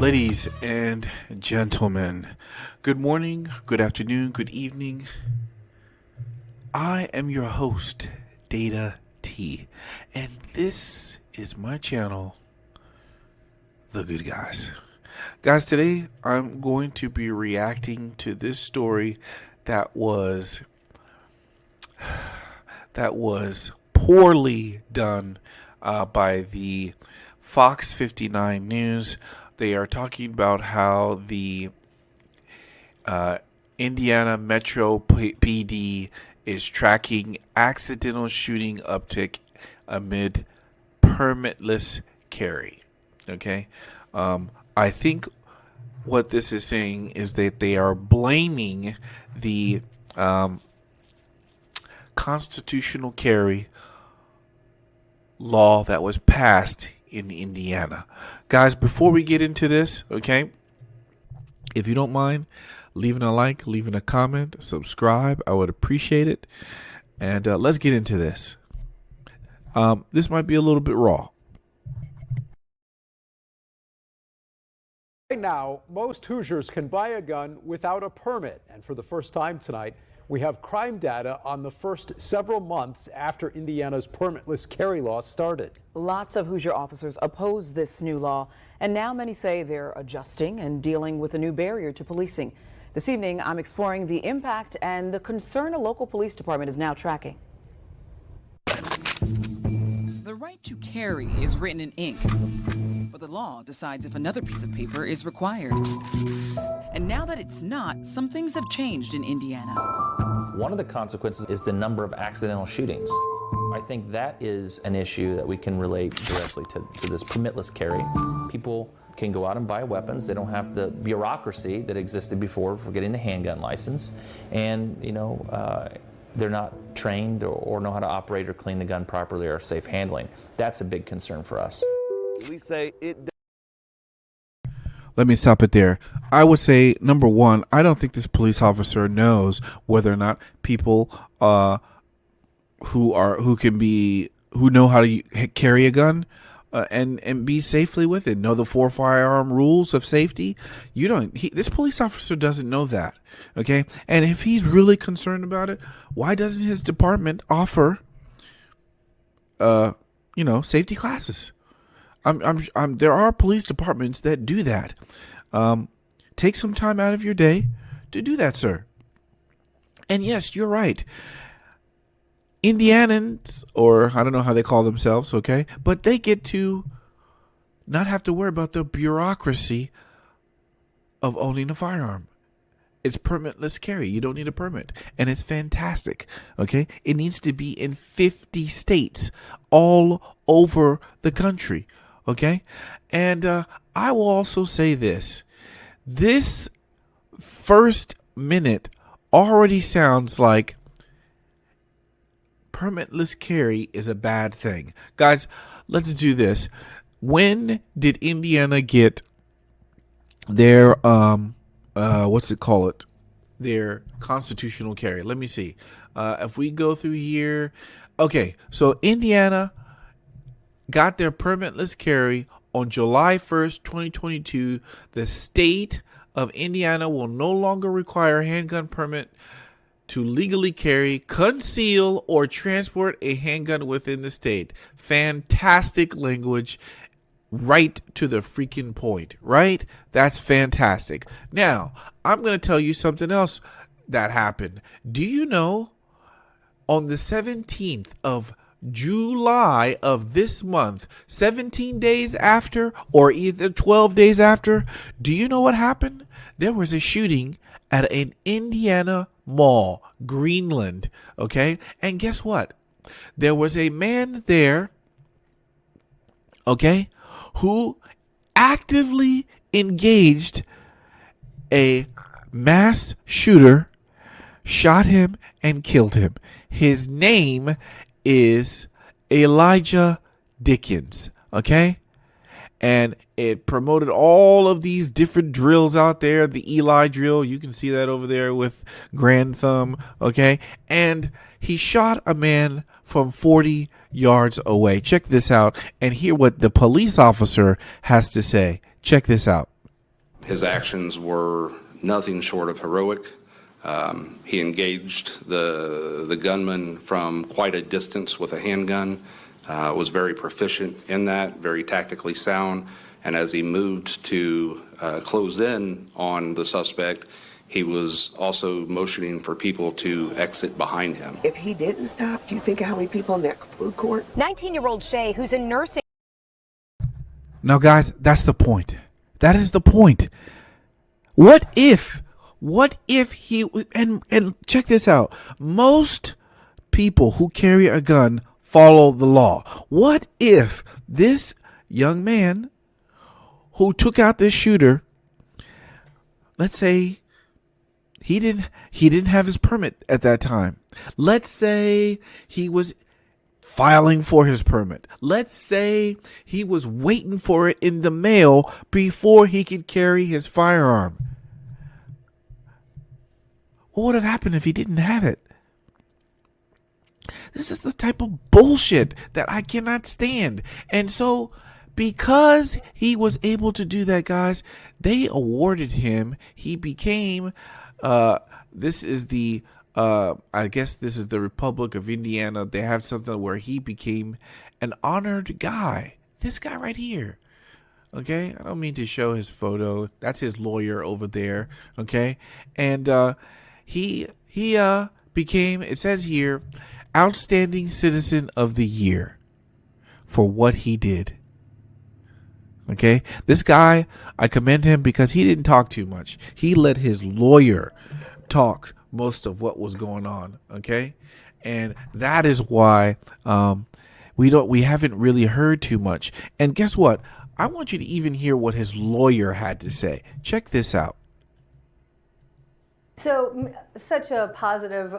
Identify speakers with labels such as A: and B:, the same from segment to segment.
A: Ladies and gentlemen, good morning, good afternoon, good evening. I am your host, Data T, and this is my channel, The Good Guys. Guys, today I'm going to be reacting to this story that was poorly done by the Fox 59 News. They are talking about how the Indiana Metro PD is tracking accidental shooting uptick amid permitless carry. Okay, I think what this is saying is that they are blaming the constitutional carry law that was passed in Indiana. Guys, before we get into this, okay, if you don't mind leaving a like, leaving a comment, subscribe, I would appreciate it. And let's get into this. This might be a little bit raw.
B: Right now, most Hoosiers can buy a gun without a permit. And for the first time tonight, we have crime data on the first several months after Indiana's permitless carry law started.
C: Lots of Hoosier officers oppose this new law, and now many say they're adjusting and dealing with a new barrier to policing. This evening, I'm exploring the impact and the concern a local police department is now tracking.
D: The right to carry is written in ink, but the law decides if another piece of paper is required. And now that it's not, some things have changed in Indiana.
E: One of the consequences is the number of accidental shootings. I think that is an issue that we can relate directly to this permitless carry. People can go out and buy weapons. They don't have the bureaucracy that existed before for getting the handgun license. And, they're not trained or know how to operate or clean the gun properly or safe handling. That's a big concern for us.
F: We say it.
A: Let me stop it there. I would say, number one, I don't think this police officer knows whether or not people who know how to carry a gun and be safely with it, know the 4 firearm rules of safety. This police officer doesn't know that. Okay, and if he's really concerned about it, why doesn't his department offer safety classes? There are police departments that do that. Take some time out of your day to do that, sir. And yes, you're right. Indianans, or I don't know how they call themselves, okay, but they get to not have to worry about the bureaucracy of owning a firearm. It's permitless carry. You don't need a permit. And it's fantastic. Okay. It needs to be in 50 states all over the country. Okay. And I will also say this. This first minute already sounds like permitless carry is a bad thing. Guys, let's do this. When did Indiana get their their constitutional carry? Let me see. If we go through here, okay, so Indiana got their permitless carry on July 1st, 2022. The state of Indiana will no longer require a handgun permit to legally carry, conceal, or transport a handgun within the state. Fantastic language. Right to the freaking point, right? That's fantastic. Now, I'm going to tell you something else that happened. Do you know on the 17th of July of this month, 17 days after or either 12 days after, do you know what happened? There was a shooting at an Indiana mall, Greenland, okay? And guess what? There was a man there, okay, who actively engaged a mass shooter, shot him, and killed him. His name is Elijah Dickens, okay? And it promoted all of these different drills out there. The Eli drill, you can see that over there with Grand Thumb, okay? And he shot a man from 40 yards away. Check this out and hear what the police officer has to say. Check this out.
F: His actions were nothing short of heroic. He engaged the gunman from quite a distance with a handgun, was very proficient in that, very tactically sound, and as he moved to close in on the suspect, he was also motioning for people to exit behind him.
G: If he didn't stop, do you think how many people in that food court?
H: 19-year-old Shay, who's in nursing.
A: Now, guys, that's the point. That is the point. What if he, and check this out. Most people who carry a gun follow the law. What if this young man who took out this shooter, let's say he didn't have his permit at that time. Let's say he was filing for his permit. Let's say he was waiting for it in the mail before he could carry his firearm. What would have happened if he didn't have it? This is the type of bullshit that I cannot stand. And so, because he was able to do that, guys, they awarded him. He became, this is the, I guess this is the Republic of Indiana. They have something where he became an honored guy. This guy right here. Okay, I don't mean to show his photo. That's his lawyer over there. Okay, and he became, it says here, Outstanding Citizen of the Year for what he did. Okay, this guy, I commend him because he didn't talk too much. He let his lawyer talk most of what was going on. Okay, and that is why we haven't really heard too much. And guess what? I want you to even hear what his lawyer had to say. Check this out.
I: So, such a positive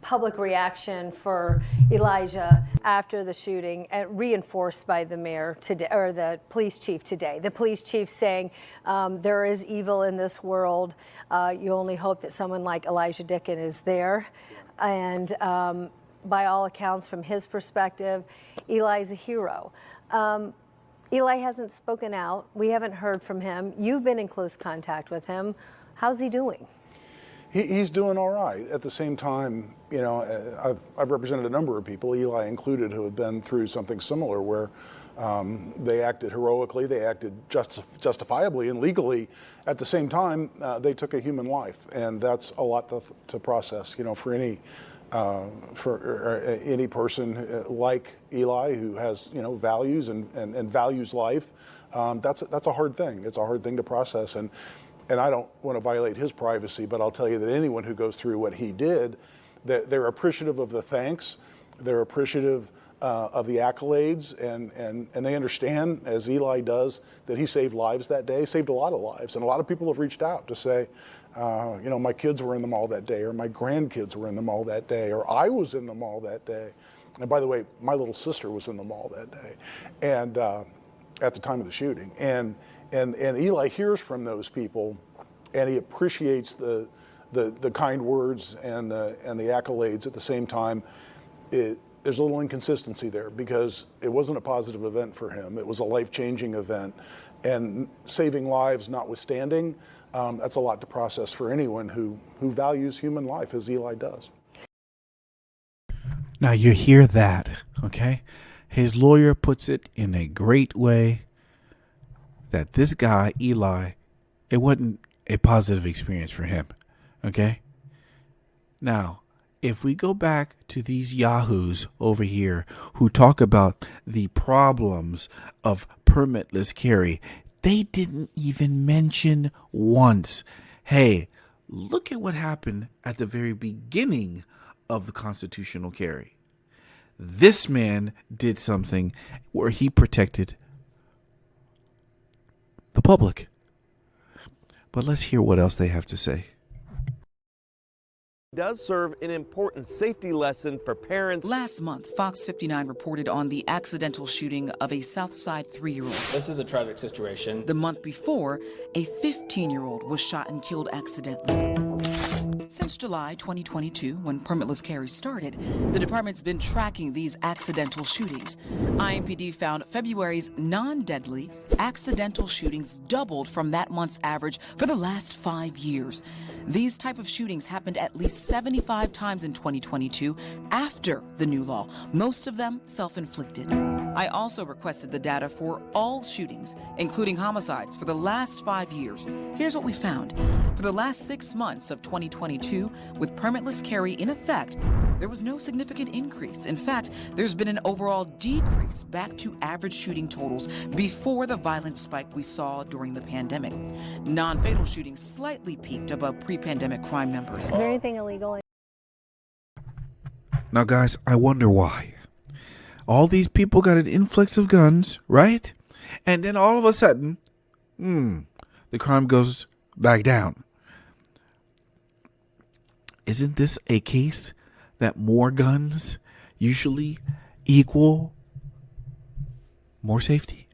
I: public reaction for Elijah after the shooting, and reinforced by the mayor today, or the police chief today. The police chief saying there is evil in this world. You only hope that someone like Elijah Dicken is there. And by all accounts, from his perspective, Eli's a hero. Eli hasn't spoken out. We haven't heard from him. You've been in close contact with him. How's he doing?
J: He's doing all right. At the same time, you know, I've represented a number of people, Eli included, who have been through something similar where they acted heroically, they acted justifiably and legally. At the same time, they took a human life, and that's a lot to process, you know, for any person like Eli who has, you know, values and values life. That's a hard thing. It's a hard thing to process, and I don't want to violate his privacy, but I'll tell you that anyone who goes through what he did, they're appreciative of the thanks, they're appreciative of the accolades, and they understand, as Eli does, that he saved lives that day, saved a lot of lives. And a lot of people have reached out to say, you know, my kids were in the mall that day, or my grandkids were in the mall that day, or I was in the mall that day. And by the way, my little sister was in the mall that day, and at the time of the shooting. And Eli hears from those people, and he appreciates the kind words and the accolades. At the same time, there's a little inconsistency there because it wasn't a positive event for him. It was a life-changing event, and saving lives notwithstanding, that's a lot to process for anyone who values human life as Eli does.
A: Now you hear that, okay? His lawyer puts it in a great way that this guy, Eli, it wasn't a positive experience for him, okay? Now, if we go back to these yahoos over here who talk about the problems of permitless carry, they didn't even mention once, hey, look at what happened at the very beginning of the constitutional carry. This man did something where he protected the public. But let's hear what else they have to say.
K: Does serve an important safety lesson for parents.
D: Last month, Fox 59 reported on the accidental shooting of a Southside 3-year-old.
L: This is a tragic situation.
D: The month before, a 15-year-old was shot and killed accidentally. Since July 2022, when permitless carry started, the department's been tracking these accidental shootings. IMPD found February's non-deadly accidental shootings doubled from that month's average for the last 5 years. These type of shootings happened at least 75 times in 2022 after the new law, most of them self-inflicted. I also requested the data for all shootings, including homicides, for the last 5 years. Here's what we found. For the last 6 months of 2022, with permitless carry in effect, there was no significant increase. In fact, there's been an overall decrease back to average shooting totals before the violent spike we saw during the pandemic. Non-fatal shootings slightly peaked above pre-pandemic crime numbers.
I: Is there anything illegal?
A: Now, guys, I wonder why. All these people got an influx of guns, right? And then all of a sudden, the crime goes back down. Isn't this a case that more guns usually equal more safety?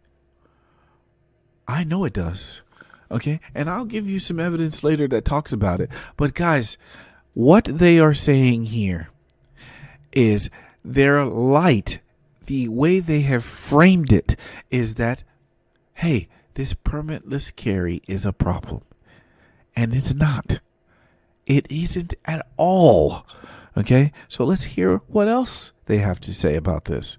A: I know it does. Okay? And I'll give you some evidence later that talks about it. But guys, what they are saying here is they're light. The way they have framed it is that, hey, this permitless carry is a problem. And it's not. It isn't at all. Okay? So let's hear what else they have to say about this.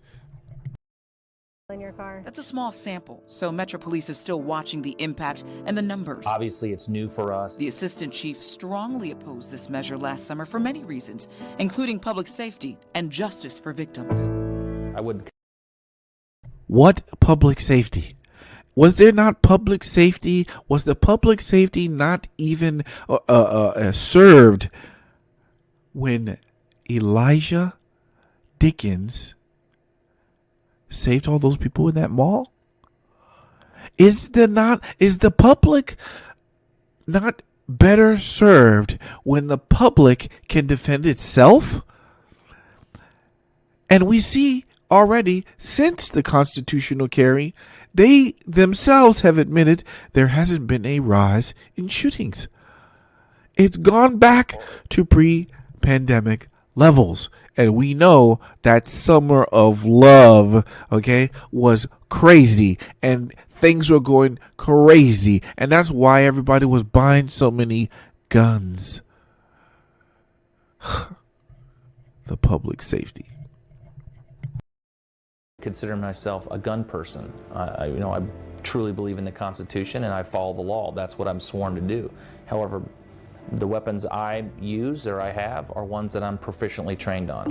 I: In your car.
D: That's a small sample, so Metro Police is still watching the impact and the numbers.
E: Obviously, it's new for us.
D: The assistant chief strongly opposed this measure last summer for many reasons, including public safety and justice for victims.
E: I would.
A: What public safety? Was there not public safety? Was the public safety not even served when Elijah Dickens saved all those people in that mall? Is the public not better served when the public can defend itself? And we see already, since the constitutional carry, they themselves have admitted there hasn't been a rise in shootings. It's gone back to pre-pandemic levels. And we know that summer of love, okay, was crazy and things were going crazy. And that's why everybody was buying so many guns. The public safety.
E: Consider myself a gun person. I truly believe in the Constitution and I follow the law. That's what I'm sworn to do. However, the weapons I use or I have are ones that I'm proficiently trained on.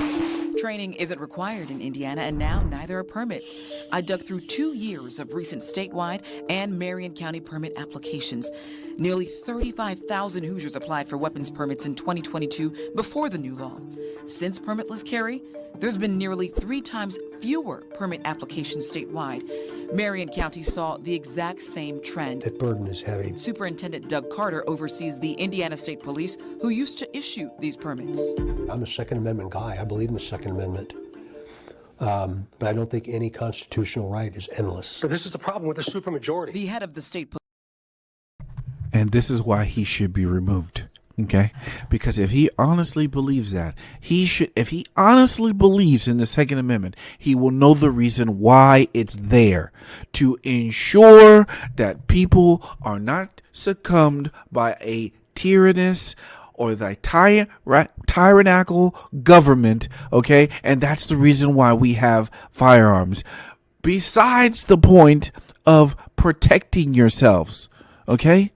D: Training isn't required in Indiana, and now neither are permits. I dug through 2 years of recent statewide and Marion County permit applications. Nearly 35,000 Hoosiers applied for weapons permits in 2022 before the new law. Since permitless carry, there's been nearly 3 times fewer permit applications statewide. Marion County saw the exact same trend.
L: That burden is heavy.
D: Superintendent Doug Carter oversees the Indiana State Police, who used to issue these permits.
L: I'm a Second Amendment guy. I believe in the Second Amendment. But I don't think any constitutional right is endless.
M: But this is the problem with the supermajority.
D: The head of the state police.
A: And this is why he should be removed. Okay? Because if he honestly believes that, if he honestly believes in the Second Amendment, he will know the reason why it's there, to ensure that people are not succumbed by a tyrannous or the tyrannical government. Okay? And that's the reason why we have firearms. Besides the point of protecting yourselves. Okay?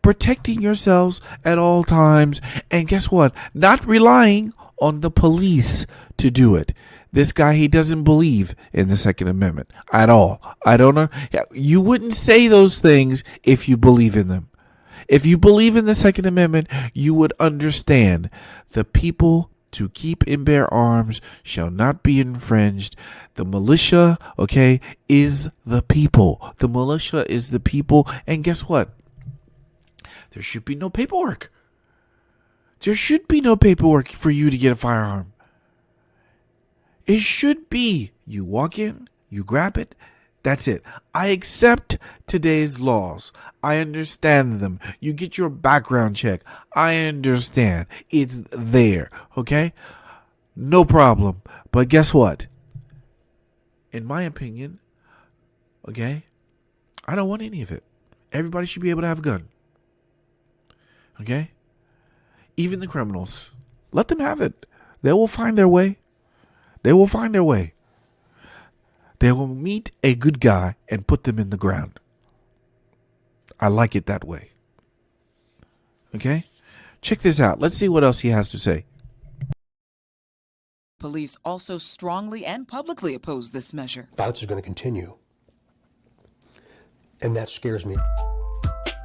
A: Protecting yourselves at all times. And guess what? Not relying on the police to do it. This guy, he doesn't believe in the Second Amendment at all. I don't know. You wouldn't say those things if you believe in them. If you believe in the Second Amendment, you would understand the people to keep and bear arms shall not be infringed. The militia, okay, is the people. The militia is the people. And guess what? There should be no paperwork. There should be no paperwork for you to get a firearm. It should be you walk in, you grab it, That's it. I accept today's laws. I understand them. You get your background check. I understand. It's there. Okay? No problem. But guess what? In my opinion, okay, I don't want any of it. Everybody should be able to have a gun. Okay? Even the criminals. Let them have it. They will find their way. They will find their way. They will meet a good guy and put them in the ground. I like it that way. Okay? Check this out. Let's see what else he has to say.
D: Police also strongly and publicly oppose this measure.
L: Violence is going to continue. And that scares me.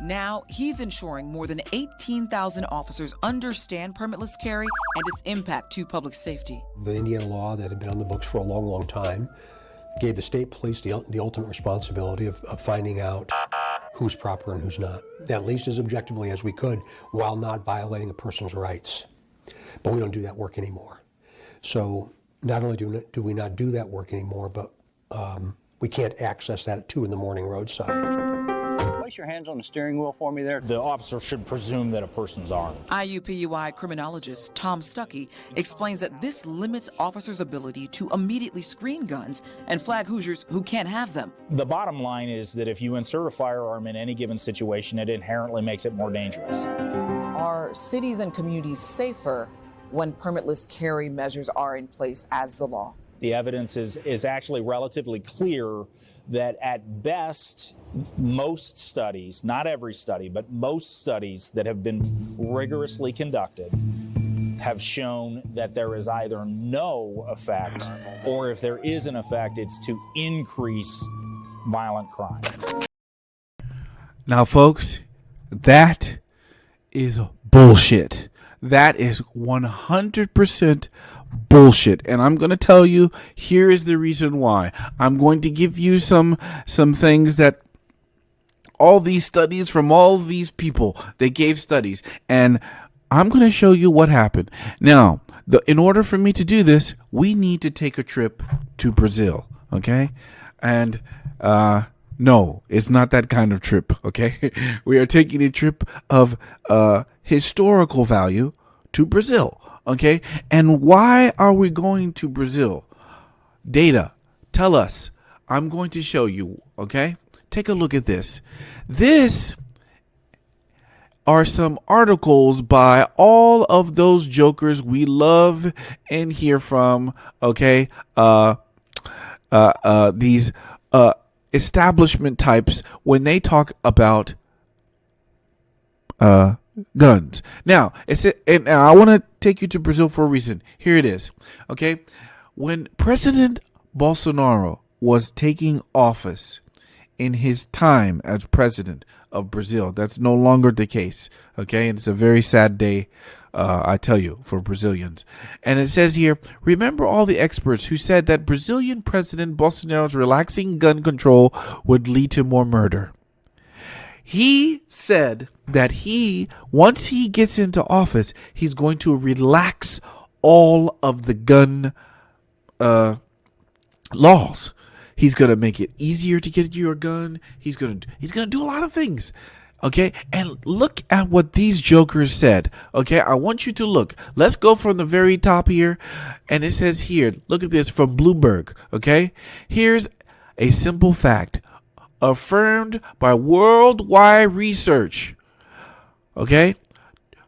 D: Now, he's ensuring more than 18,000 officers understand permitless carry and its impact to public safety.
L: The Indiana law that had been on the books for a long, long time gave the state police the ultimate responsibility of finding out who's proper and who's not, at least as objectively as we could, while not violating a person's rights. But we don't do that work anymore. So not only do we not do that work anymore, but we can't access that at 2 in the morning roadside.
N: Place your hands on the steering wheel for me there. The officer should presume that a person's armed.
D: IUPUI criminologist Tom Stuckey explains that this limits officers' ability to immediately screen guns and flag Hoosiers who can't have them.
N: The bottom line is that if you insert a firearm in any given situation, it inherently makes it more dangerous.
D: Are cities and communities safer when permitless carry measures are in place as the law?
N: The evidence is actually relatively clear that at best, most studies, not every study, but most studies that have been rigorously conducted have shown that there is either no effect, or if there is an effect, it's to increase violent crime.
A: Now, folks, that is bullshit. That is 100% bullshit. And I'm going to tell you, here is the reason why. I'm going to give you some things that all these studies from all these people, they gave studies. And I'm going to show you what happened. Now, in order for me to do this, we need to take a trip to Brazil. Okay? And, no, it's not that kind of trip, okay? We are taking a trip of historical value to Brazil, okay? And why are we going to Brazil? Data, tell us. I'm going to show you, okay? Take a look at this. This are some articles by all of those jokers we love and hear from, okay? These establishment types when they talk about guns. Now, and I want to take you to Brazil for a reason. Here it is. Okay, when President Bolsonaro was taking office in his time as president of Brazil, that's no longer the case. Okay, and it's a very sad day, I tell you, for Brazilians. And it says here, remember all the experts who said that Brazilian President Bolsonaro's relaxing gun control would lead to more murder. He said that once he gets into office, he's going to relax all of the gun laws. He's going to make it easier to get your gun. He's going to do a lot of things. Okay, and look at what these jokers said. Okay, I want you to look. Let's go from the very top here. And it says here, look at this from Bloomberg. Okay, here's a simple fact affirmed by worldwide research. Okay,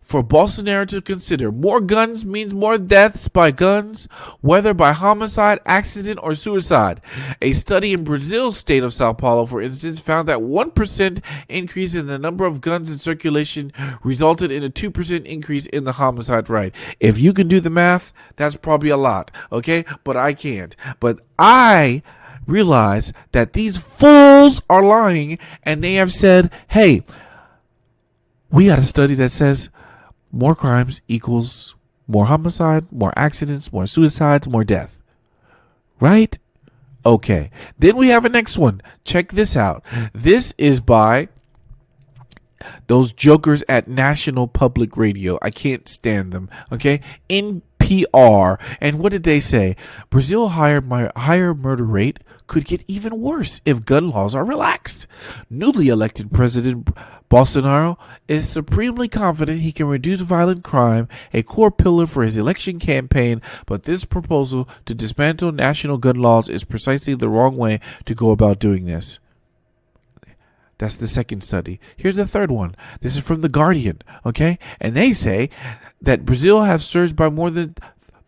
A: for Bolsonaro to consider more guns means more deaths by guns, whether by homicide, accident, or suicide. A study in Brazil's state of Sao Paulo, for instance, found that 1% increase in the number of guns in circulation resulted in a 2% increase in the homicide rate. If you can do the math, that's probably a lot, okay? But I can't. But I realize that these fools are lying, and they have said, hey, we got a study that says more crimes equals more homicide, more accidents, more suicides, more death. Right? Okay. Then we have a next one. Check this out. This is by those jokers at National Public Radio. I can't stand them. Okay? NPR NPR. And what did they say? Brazil higher murder rate could get even worse if gun laws are relaxed. Newly elected President Bolsonaro is supremely confident he can reduce violent crime, a core pillar for his election campaign, but this proposal to dismantle national gun laws is precisely the wrong way to go about doing this. That's the second study. Here's the third one. This is from The Guardian, okay? And they say that Brazil has surged by more than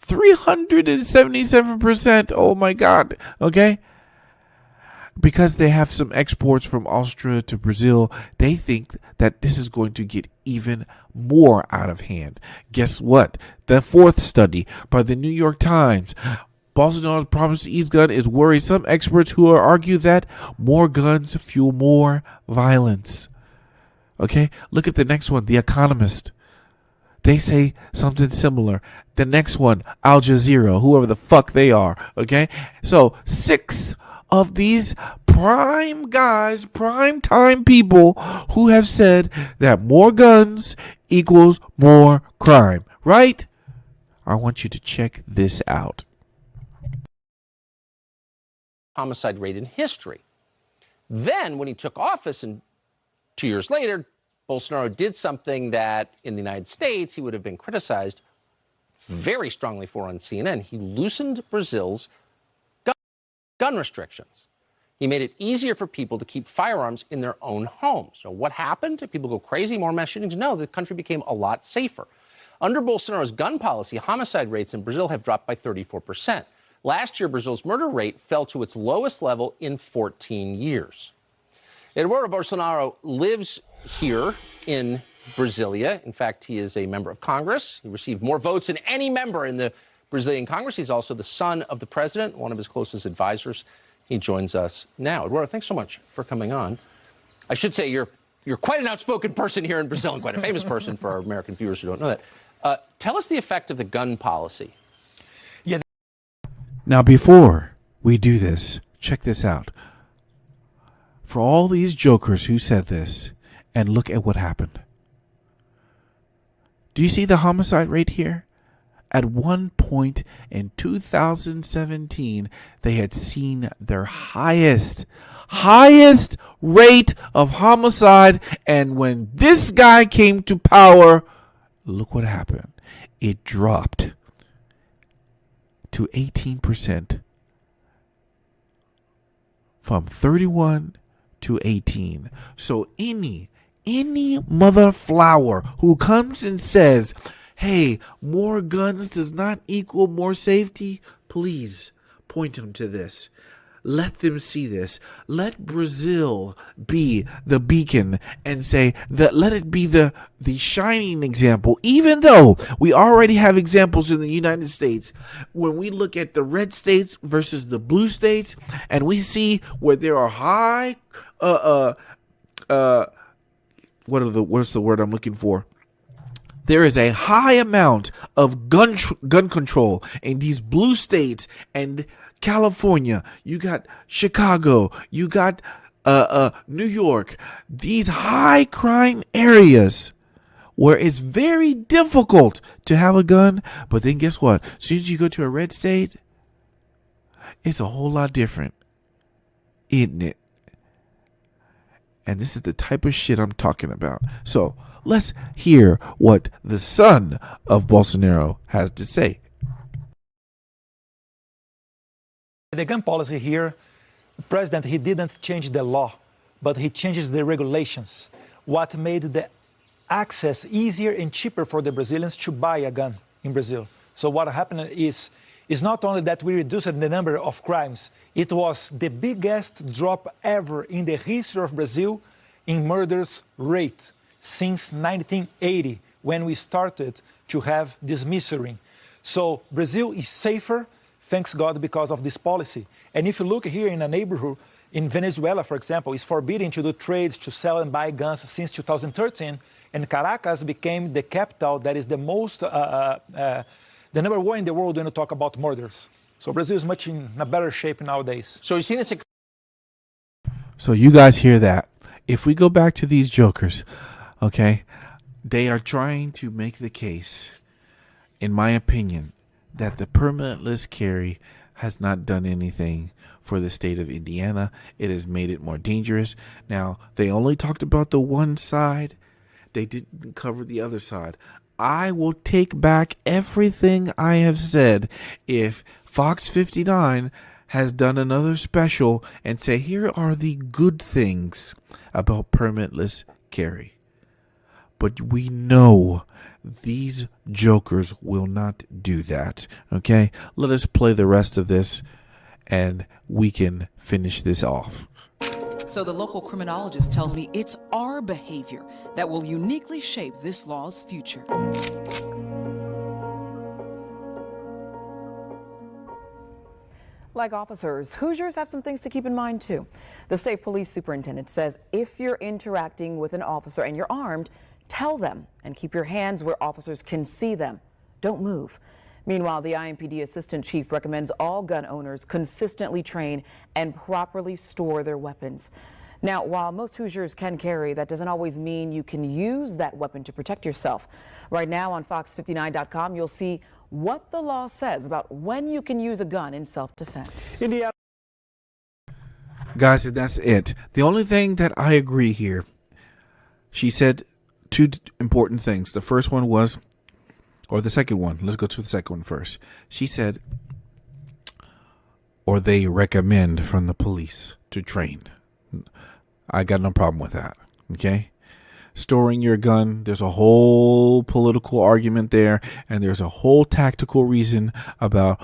A: 377%. Oh my God, okay? Because they have some exports from Austria to Brazil, they think that this is going to get even more out of hand. Guess what? The fourth study by the New York Times. Bolsonaro's promise to ease gun is worry some experts who argue that more guns fuel more violence. Okay, look at the next one, The Economist. They say something similar. The next one, Al Jazeera, whoever the fuck they are. Okay, so 6 of these prime guys, prime time people who have said that more guns equals more crime, right? I want you to check this out.
O: Homicide rate in history. Then, when he took office, and 2 years later, Bolsonaro did something that in the United States he would have been criticized very strongly for on CNN. He loosened Brazil's gun restrictions. He made it easier for people to keep firearms in their own homes. So what happened? Did people go crazy? More mass shootings? No, the country became a lot safer. Under Bolsonaro's gun policy, homicide rates in Brazil have dropped by 34%. Last year, Brazil's murder rate fell to its lowest level in 14 years. Eduardo Bolsonaro lives here in Brasilia. In fact, he is a member of Congress. He received more votes than any member in the Brazilian Congress. He's also the son of the president, one of his closest advisors. He joins us now. Eduardo, thanks so much for coming on. I should say you're quite an outspoken person here in Brazil and quite a famous person for our American viewers who don't know that. Tell us the effect of the gun policy.
A: Now, before we do this, check this out. For all these jokers who said this, and look at what happened. Do you see the homicide rate here? At one point in 2017, they had seen their highest rate of homicide. And when this guy came to power, look what happened. It dropped to 18% from 31 to 18. So any mother flower who comes and says, hey, more guns does not equal more safety, please point them to this. Let them see this. Let Brazil be the beacon and say that, let it be the shining example, even though we already have examples in the United States. When we look at the red states versus the blue states, and we see where there are high, what's the word I'm looking for? There is a high amount of gun control in these blue states and California. You got Chicago. You got New York. These high crime areas where it's very difficult to have a gun. But then guess what? As soon as you go to a red state, it's a whole lot different, isn't it? And this is the type of shit I'm talking about. So let's hear what the son of Bolsonaro has to say.
P: The gun policy here, the president, he didn't change the law, but he changes the regulations. What made the access easier and cheaper for the Brazilians to buy a gun in Brazil. So what happened is not only that we reduced the number of crimes, it was the biggest drop ever in the history of Brazil in murders rate since 1980, when we started to have this measuring. So Brazil is safer, thanks God, because of this policy. And if you look here in a neighborhood, in Venezuela, for example, it's forbidden to do trades, to sell and buy guns since 2013, and Caracas became the capital that is the most, the number one in the world when you talk about murders. So Brazil is much in a better shape nowadays.
O: So you see this.
A: So you guys hear that? If we go back to these jokers, okay, they are trying to make the case, in my opinion, that the permitless carry has not done anything for the state of Indiana. It has made it more dangerous. Now, they only talked about the one side. They didn't cover the other side. I will take back everything I have said if Fox 59 has done another special and say, here are the good things about permitless carry. But we know these jokers will not do that. Okay? Let us play the rest of this and we can finish this off.
D: So the local criminologist tells me it's our behavior that will uniquely shape this law's future.
C: Like officers, Hoosiers have some things to keep in mind too. The state police superintendent says if you're interacting with an officer and you're armed, tell them and keep your hands where officers can see them. Don't move. Meanwhile, the IMPD assistant chief recommends all gun owners consistently train and properly store their weapons. Now, while most Hoosiers can carry, that doesn't always mean you can use that weapon to protect yourself. Right now on Fox59.com, you'll see what the law says about when you can use a gun in self-defense.
B: Indiana.
A: Guys, that's it. The only thing that I agree here, she said two important things. The first one was, or the second one, let's go to the second one first. She said, or they recommend from the police to train. I got no problem with that. Okay? Storing your gun, there's a whole political argument there, and there's a whole tactical reason about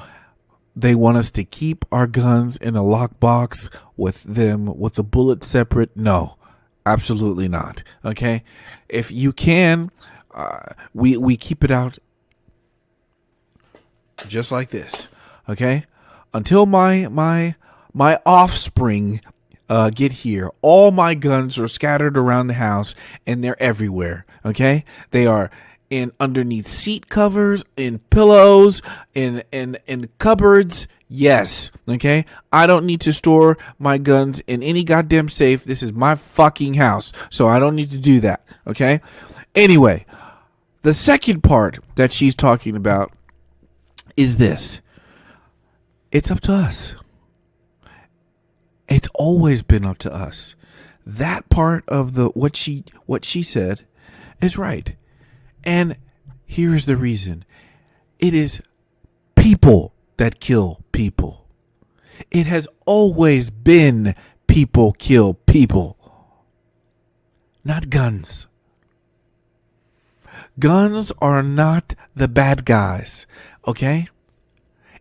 A: they want us to keep our guns in a lockbox with the bullets separate. No, absolutely not. Okay? If you can, we keep it out just like this. Okay? Until my offspring get here, all my guns are scattered around the house and they're everywhere. Okay? They are in underneath seat covers, in pillows, in cupboards. Yes. Okay? I don't need to store my guns in any goddamn safe. This is my fucking house, so I don't need to do that. Okay? Anyway, the second part that she's talking about is this. It's up to us. It's always been up to us. That part of what she said is right. And here's the reason. It is people that kill people. It has always been people kill people, not guns. Guns are not the bad guys, okay?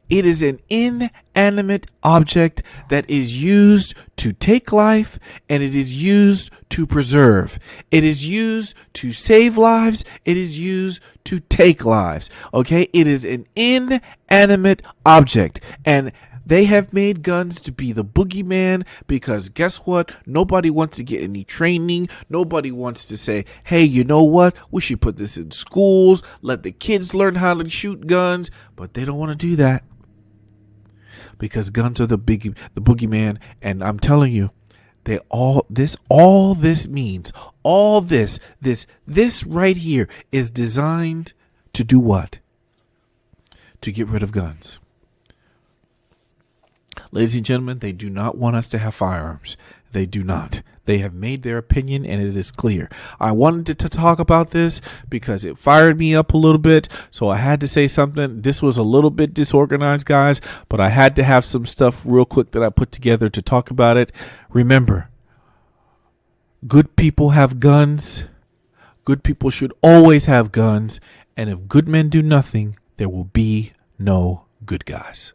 A: It is an inanimate object that is used to take life, and it is used to preserve. It is used to save lives. It is used to take lives. Okay? It is an inanimate object, and they have made guns to be the boogeyman because guess what? Nobody wants to get any training. Nobody wants to say, hey, you know what? We should put this in schools. Let the kids learn how to shoot guns. But they don't want to do that. Because guns are the boogeyman, and I'm telling you, all this right here is designed to do what? To get rid of guns. Ladies and gentlemen, they do not want us to have firearms. They do not. They have made their opinion, and it is clear. I wanted to talk about this because it fired me up a little bit, so I had to say something. This was a little bit disorganized, guys, but I had to have some stuff real quick that I put together to talk about it. Remember, good people have guns. Good people should always have guns, and if good men do nothing, there will be no good guys.